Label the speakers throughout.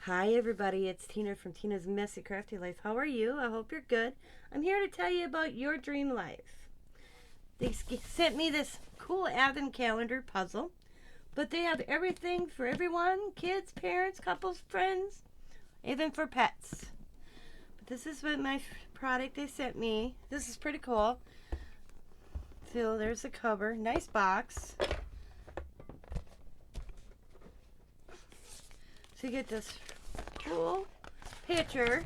Speaker 1: Hi everybody, it's Tina from Tina's Messy Crafty Life. How are you? I hope you're good. I'm here to tell you about your dream life. They sent me this cool advent calendar puzzle, but they have everything for everyone, kids, parents, couples, friends, even for pets. But this is what my product they sent me. This is pretty cool. So there's the cover, nice box. So you get this cool picture.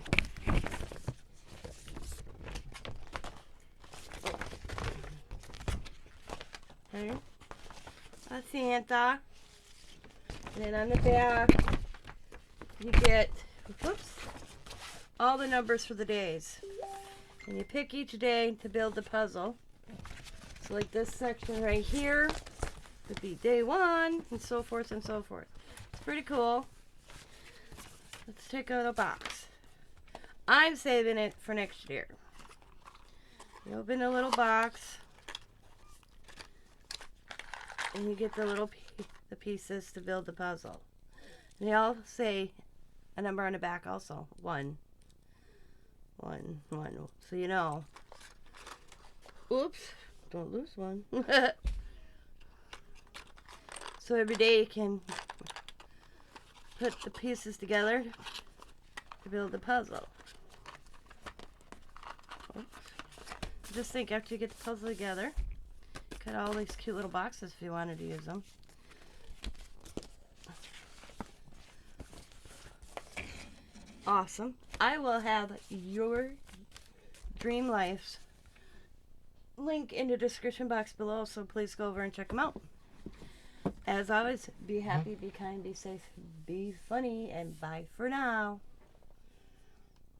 Speaker 1: Okay. A Santa. And then on the back, you get, whoops, all the numbers for the days. And you pick each day to build the puzzle. So like this section right here would be day 1, and so forth and so forth. It's pretty cool. Let's take out a box. I'm saving it for next year. You open a little box, and you get the little the pieces to build the puzzle. And they all say a number on the back also. 1, 1, 1. So you know. Oops, don't lose one. So every day you can put the pieces together to build the puzzle. Oops. Just think, after you get the puzzle together, cut all these cute little boxes if you wanted to use them. Awesome. I will have your Dream Life's link in the description box below, so please go over and check them out. As always, be happy, be kind, be safe, be funny, and bye for now.